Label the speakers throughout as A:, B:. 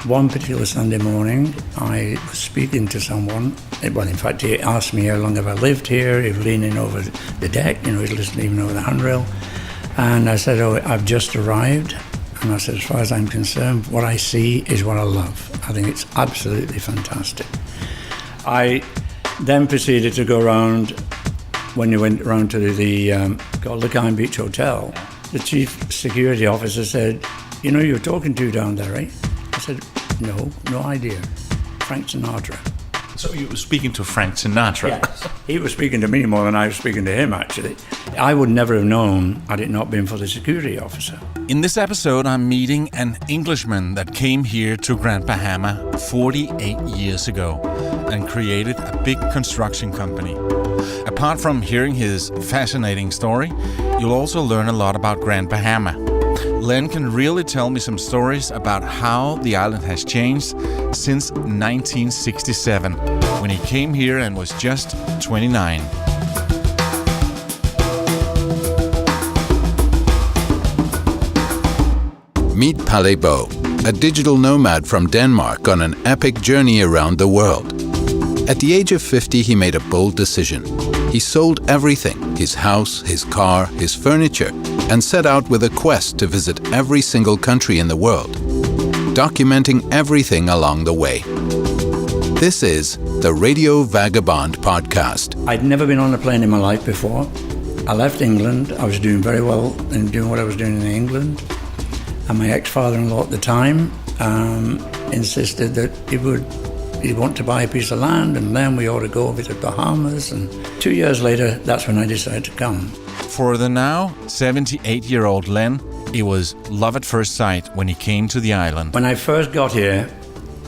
A: One particular Sunday morning, I was speaking to someone. Well, in fact, he asked me how long have I lived here. He was leaning over the deck, he's listening over the handrail. And I said, I've just arrived. And I said, as far as I'm concerned, what I see is what I love. I think it's absolutely fantastic. I then proceeded to go around, when you went around to the Grand Beach Hotel, the chief security officer said, you were talking to down there, right? I said, no idea. Frank Sinatra.
B: So you were speaking to Frank Sinatra?
A: Yes. He was speaking to me more than I was speaking to him, actually. I would never have known had it not been for the security officer.
B: In this episode, I'm meeting an Englishman that came here to Grand Bahama 48 years ago and created a big construction company. Apart from hearing his fascinating story, you'll also learn a lot about Grand Bahama. Len can really tell me some stories about how the island has changed since 1967, when he came here and was just 29.
C: Meet Palle Bo, a digital nomad from Denmark on an epic journey around the world. At the age of 50, he made a bold decision. He sold everything, his house, his car, his furniture, and set out with a quest to visit every single country in the world, documenting everything along the way. This is the Radio Vagabond podcast.
A: I'd never been on a plane in my life before. I left England. I was doing very well in doing what I was doing in England. And my ex-father-in-law at the time insisted that he'd want to buy a piece of land, and then we ought to go over to the Bahamas. And 2 years later, that's when I decided to come.
B: For the now 78-year-old Len, it was love at first sight when he came to the island.
A: When I first got here,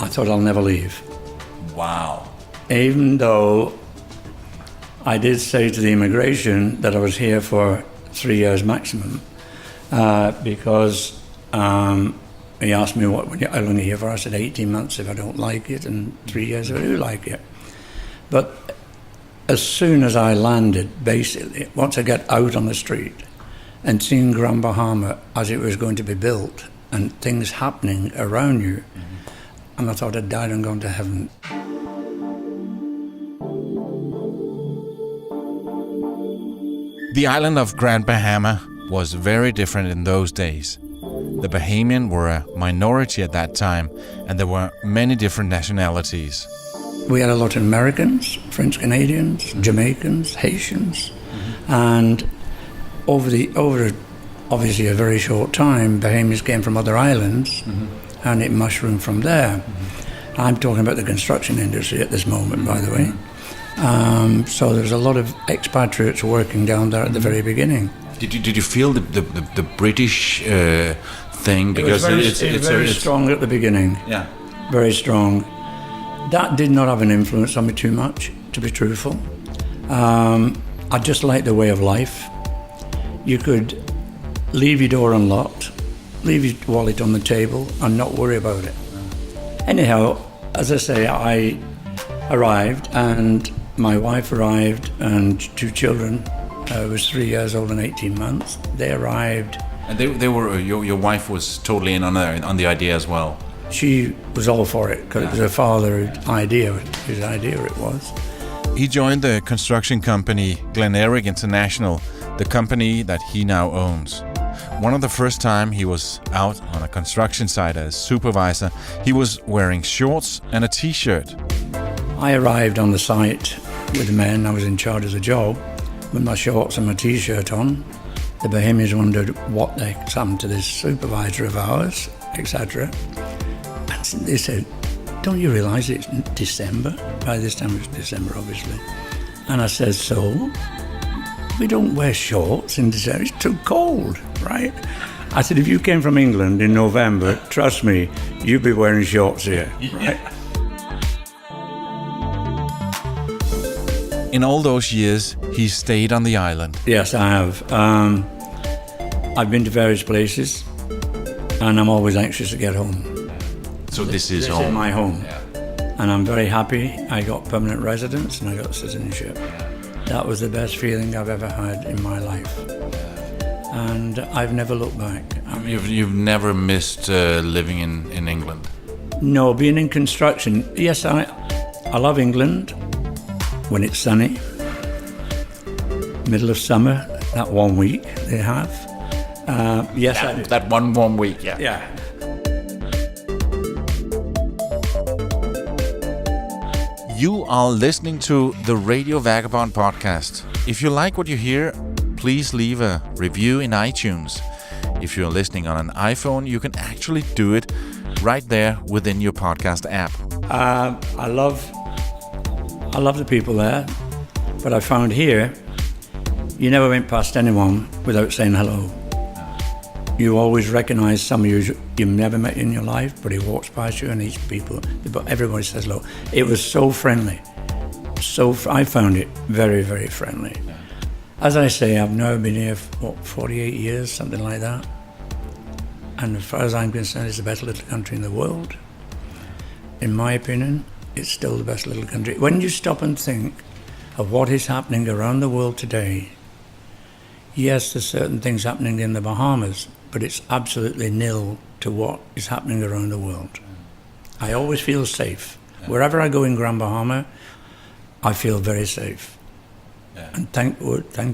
A: I thought I'll never leave.
B: Wow.
A: Even though I did say to the immigration that I was here for 3 years maximum, because he asked me how long are you here for. I said 18 months if I don't like it, and 3 years if I do like it. But as soon as I landed, basically, once I got out on the street and seeing Grand Bahama as it was going to be built and things happening around you, and I thought I'd died and gone to heaven.
B: The island of Grand Bahama was very different in those days. The Bahamian were a minority at that time, and there were many different nationalities.
A: We had a lot of Americans, French Canadians, Jamaicans, Haitians, and over obviously a very short time, Bahamians came from other islands, and it mushroomed from there. I'm talking about the construction industry at this moment, by the way. So there's a lot of expatriates working down there at the very beginning.
B: Did you feel the British thing? Because
A: it was very strong at the beginning.
B: Yeah,
A: very strong. That did not have an influence on me too much, to be truthful. I just liked the way of life. You could leave your door unlocked, leave your wallet on the table, and not worry about it. Anyhow, as I say, I arrived, and my wife arrived, and 2 children. I was 3 years old and 18 months. They arrived.
B: And they were. Your wife was totally in on the idea as well.
A: She was all for it because it was her father's idea. Whose idea it was.
B: He joined the construction company Glen Eric International, the company that he now owns. One of the first time he was out on a construction site as supervisor, he was wearing shorts and a t-shirt.
A: I arrived on the site with the men. I was in charge of the job with my shorts and my t-shirt on. The Bahamians wondered what the heck's happened to this supervisor of ours, etc. And they said, don't you realise it's December? By this time it was December, obviously. And I said, so? We don't wear shorts in December, it's too cold, right? I said, if you came from England in November, trust me, you'd be wearing shorts here, right?
B: In all those years, he stayed on the island.
A: Yes, I have. I've been to various places, and I'm always anxious to get home.
B: So this is home?
A: This is my home. Yeah. And I'm very happy. I got permanent residence and I got citizenship. That was the best feeling I've ever had in my life. And I've never looked back.
B: You've never missed living in England?
A: No, being in construction, yes, I love England when it's sunny. Middle of summer, that 1 week they have. Yes, I do.
B: That one warm week, yeah.
A: Yeah.
B: You are listening to the Radio Vagabond podcast. If you like what you hear, please leave a review in iTunes. If you're listening on an iPhone, you can actually do it right there within your podcast app.
A: I love the people there, but I found here, you never went past anyone without saying hello. You always recognize somebody you've never met in your life, but he walks past you and each people, but everybody says hello. It was so friendly. I found it very, very friendly. As I say, I've now been here for 48 years, something like that. And as far as I'm concerned, it's the best little country in the world. In my opinion, it's still the best little country. When you stop and think of what is happening around the world today, yes, there's certain things happening in the Bahamas, but it's absolutely nil to what is happening around the world. I always feel safe. Wherever I go in Grand Bahama, I feel very safe. And thank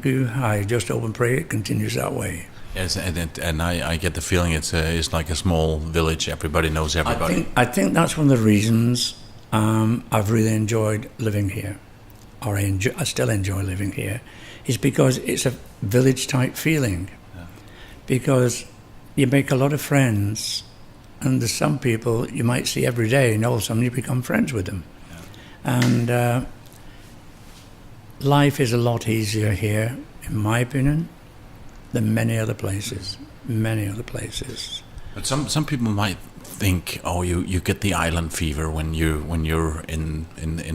A: you. I just hope and pray it continues that way.
B: Yes, and I get the feeling it's like a small village. Everybody knows everybody.
A: I think that's one of the reasons I've really enjoyed living here, or I still enjoy living here, is because it's a village-type feeling. Yeah. Because you make a lot of friends, and there's some people you might see every day, and all of a sudden you become friends with them. Yeah. And life is a lot easier here, in my opinion, than many other places.
B: But some people might think, oh, you get the island fever when you're in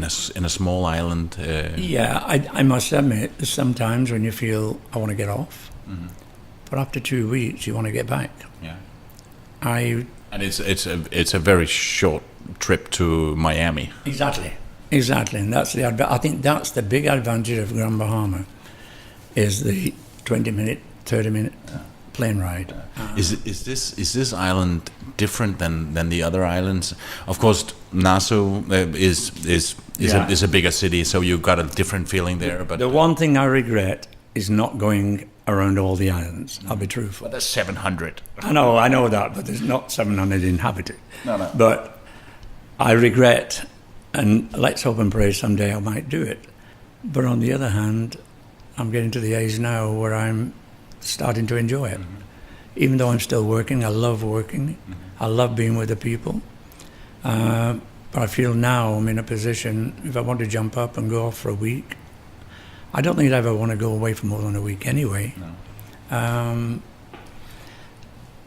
B: a small island.
A: Yeah, I must admit, there's sometimes when you feel I want to get off, but after 2 weeks you want to get back.
B: Yeah. And it's a very short trip to Miami.
A: Exactly, and I think that's the big advantage of Grand Bahama, is the 20-minute, 30-minute plane ride.
B: Is this island different than the other islands? Of course, Nassau is a bigger city, so you've got a different feeling there. But
A: the one thing I regret is not going around all the islands. I'll be truthful.
B: But there's 700.
A: I know that, but there's not 700 inhabited.
B: No.
A: But I regret, and let's hope and pray someday I might do it. But on the other hand, I'm getting to the age now where I'm starting to enjoy it. Even though I'm still working, I love working. I love being with the people. But I feel now I'm in a position, if I want to jump up and go off for a week, I don't think I'd ever want to go away for more than a week anyway. No.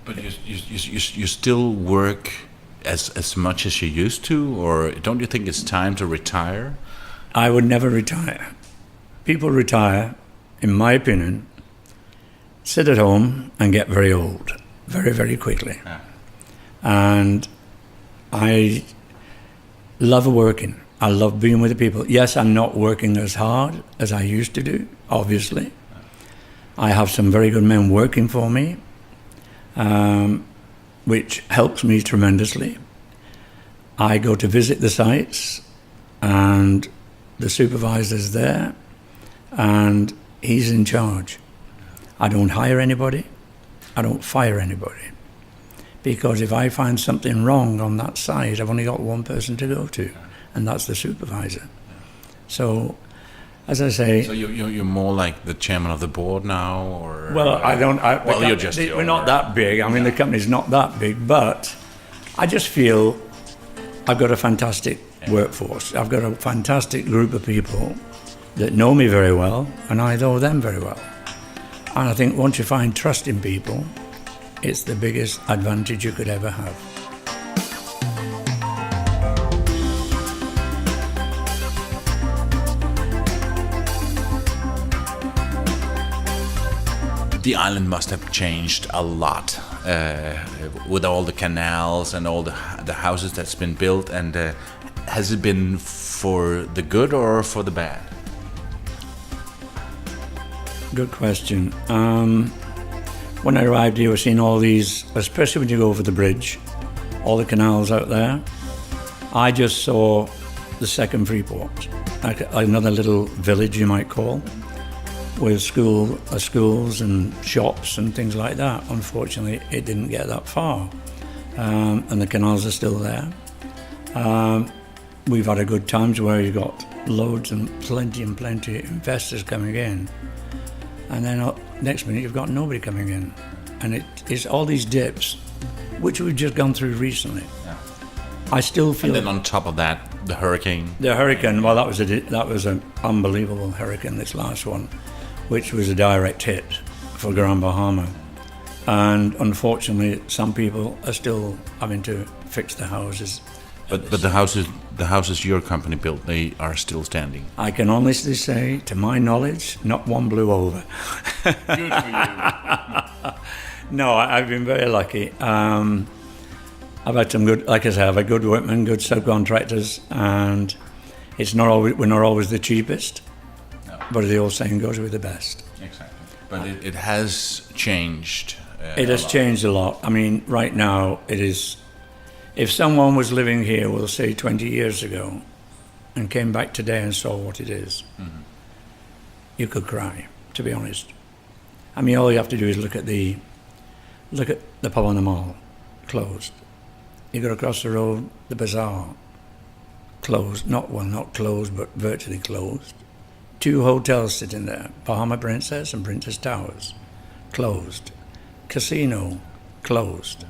B: But you still work as much as you used to, or don't you think it's time to retire?
A: I would never retire. People retire, in my opinion, sit at home and get very old, very, very quickly. Yeah. And I love working. I love being with the people. Yes, I'm not working as hard as I used to do, obviously. I have some very good men working for me, which helps me tremendously. I go to visit the sites, and the supervisor's there, and he's in charge. I don't hire anybody. I don't fire anybody. Because if I find something wrong on that site, I've only got one person to go to, and that's the supervisor. So, as I say... So
B: you're more like the chairman of the board now, or...
A: Well,
B: we're
A: not that big. I mean, the company's not that big, but I just feel I've got a fantastic workforce. I've got a fantastic group of people that know me very well, and I know them very well. And I think once you find trust in people, it's the biggest advantage you could ever have.
B: The island must have changed a lot with all the canals and all the houses that's been built. And has it been for the good or for the bad?
A: Good question. When I arrived here, I was seeing all these, especially when you go over the bridge, all the canals out there. I just saw the second Freeport, like another little village you might call, with schools and shops and things like that. Unfortunately, it didn't get that far, and the canals are still there. We've had a good times where you've got loads and plenty investors coming in, and then next minute you've got nobody coming in, and it's all these dips, which we've just gone through recently. Yeah. I still feel.
B: And then on top of that, the hurricane.
A: The hurricane. Well, that was an unbelievable hurricane. This last one, which was a direct hit for Grand Bahama, and unfortunately, some people are still having to fix the houses.
B: But the houses your company built, they are still standing.
A: I can honestly say, to my knowledge, not one blew over.
B: Good for you.
A: No, I've been very lucky. I've had some good, like I say, I've had good workmen, good subcontractors, and we're not always the cheapest, no. But the old saying goes, we're the best.
B: Exactly. But it has changed.
A: It has changed a lot. I mean, right now it is. If someone was living here, we'll say 20 years ago, and came back today and saw what it is, you could cry, to be honest. I mean, all you have to do is look at the pub on the mall, closed. You go across the road, the bazaar, closed. Not closed, but virtually closed. 2 hotels sitting there, Bahama Princess and Princess Towers, closed. Casino, closed.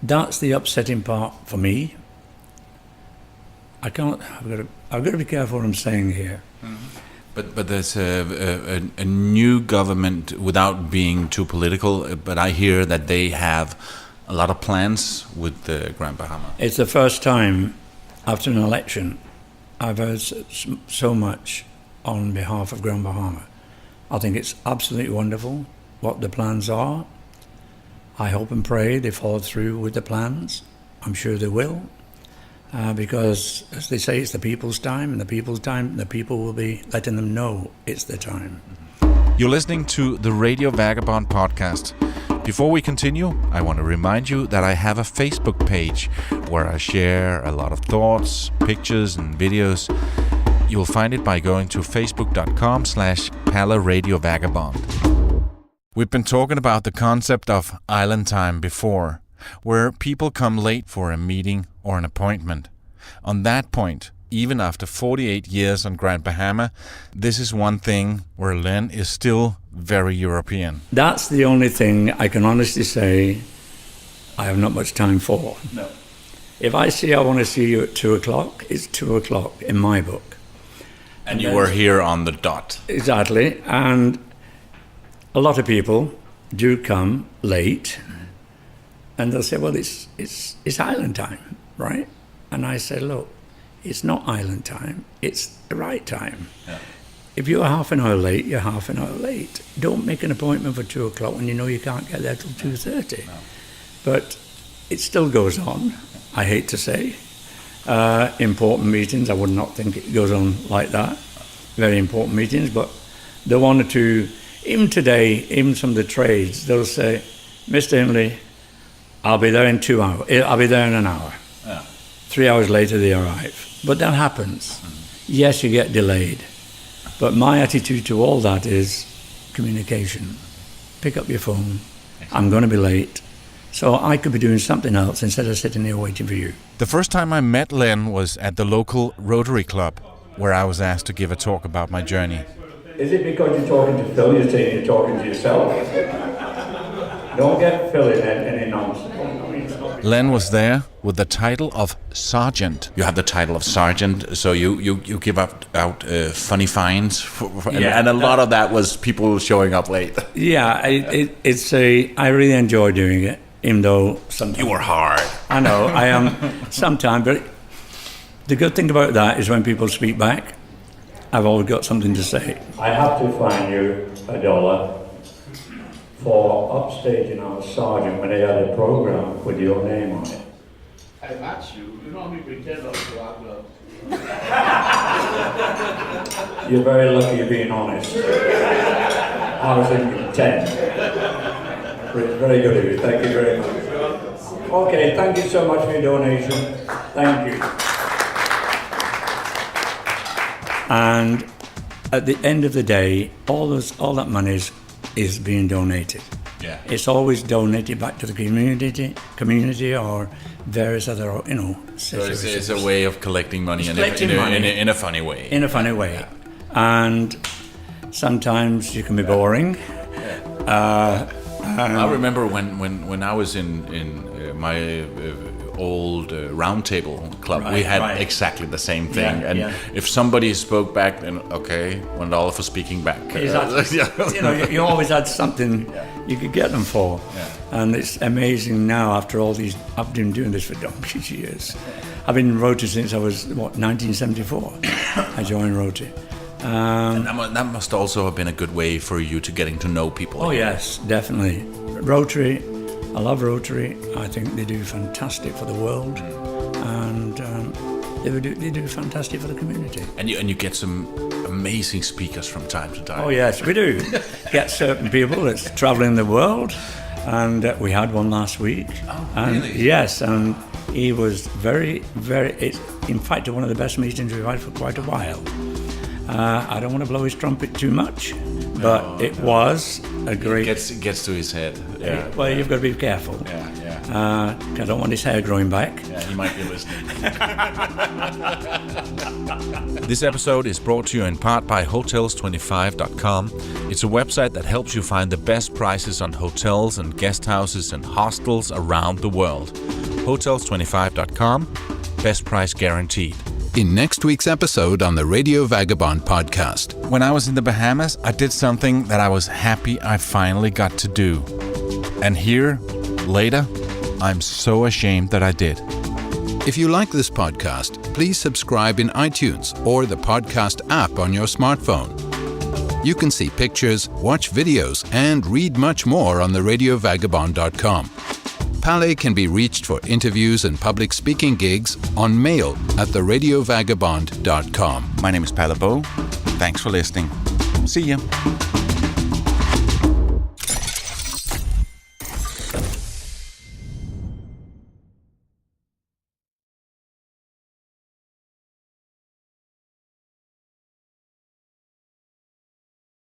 A: That's the upsetting part for me. I've got to be careful what I'm saying here.
B: But there's a new government, without being too political, but I hear that they have a lot of plans with the Grand Bahama.
A: It's the first time after an election I've heard so much on behalf of Grand Bahama. I think it's absolutely wonderful what the plans are. I hope and pray they follow through with the plans. I'm sure they will, because, as they say, it's the people's time, and the people will be letting them know it's their time.
B: You're listening to the Radio Vagabond podcast. Before we continue, I want to remind you that I have a Facebook page where I share a lot of thoughts, pictures, and videos. You'll find it by going to facebook.com/PalaRadioVagabond. We've been talking about the concept of island time before, where people come late for a meeting or an appointment. On that point, even after 48 years on Grand Bahama, this is one thing where Len is still very European.
A: That's the only thing I can honestly say I have not much time for.
B: No.
A: If I want to see you at 2 o'clock, it's 2 o'clock in my book.
B: And you were here on the dot.
A: Exactly. And a lot of people do come late, and they'll say, well, it's island time, right? And I say, look, it's not island time, it's the right time. Yeah. If you're half an hour late, you're half an hour late. Don't make an appointment for 2 o'clock when you know you can't get there till 2:30. No. But it still goes on, I hate to say. Important meetings, I would not think it goes on like that. Very important meetings, but the one or two, even today, even some of the trades, they'll say, Mr. Hindley, I'll be there in 2 hours. I'll be there in an hour. Yeah. 3 hours later, they arrive. But that happens. Yes, you get delayed. But my attitude to all that is communication. Pick up your phone. I'm going to be late. So I could be doing something else instead of sitting here waiting for you.
B: The first time I met Len was at the local Rotary Club, where I was asked to give a talk about my journey.
A: Is it because you're talking to Phil, you're saying you're talking to yourself? Don't get Phil in any nonsense.
B: Len was there with the title of Sergeant. You have the title of Sergeant, so you give out funny fines, and a lot of that was people showing up late.
A: Yeah, I really enjoy doing it, even though sometimes...
B: You were hard.
A: I know, I am sometimes, but the good thing about that is when people speak back, I've always got something to say. I have to find you $1 for upstaging our sergeant when they had a program with your name on it.
D: Hey, that's you. You know me pretend up to our club.
A: You're very lucky you're being honest. I was thinking 10. But it's very good of you. Thank you very much. Okay, thank you so much for your donation. Thank you. And at the end of the day, all that money is being donated.
B: Yeah.
A: It's always donated back to the community or various other,
B: So it's a way of collecting money,
A: in a
B: funny way.
A: In a funny way. Yeah. And sometimes you can be boring.
B: I remember when I was in my old round table club, we had exactly the same thing. If somebody spoke back, then okay, $1 for speaking back.
A: Exactly. You always had something you could get them for. Yeah. And it's amazing now, after all these, I've been doing this for donkey's years. I've been in Rotary since I was, 1974. I joined Rotary.
B: And that must also have been a good way for you to getting to know people.
A: Oh, yes, definitely. Rotary, I love Rotary. I think they do fantastic for the world, and they do fantastic for the community.
B: And you get some amazing speakers from time to time.
A: Oh, yes, we do. Get certain people that's traveling the world, and we had one last week.
B: Oh,
A: and
B: really?
A: Yes, and he was very, very, in fact, one of the best meetings we've had for quite a while. I don't want to blow his trumpet too much, but it was a great...
B: It gets to his head. Yeah.
A: Well, you've got to be careful. I don't want his hair growing back.
B: Yeah, he might be listening. This episode is brought to you in part by Hotels25.com. It's a website that helps you find the best prices on hotels and guest houses and hostels around the world. Hotels25.com, best price guaranteed.
C: In next week's episode on the Radio Vagabond podcast.
B: When I was in the Bahamas, I did something that I was happy I finally got to do. And here, later, I'm so ashamed that I did.
C: If you like this podcast, please subscribe in iTunes or the podcast app on your smartphone. You can see pictures, watch videos, and read much more on the radiovagabond.com. Pale can be reached for interviews and public speaking gigs on mail at theradiovagabond.com.
B: My name is Pale Bo. Thanks for listening. See ya.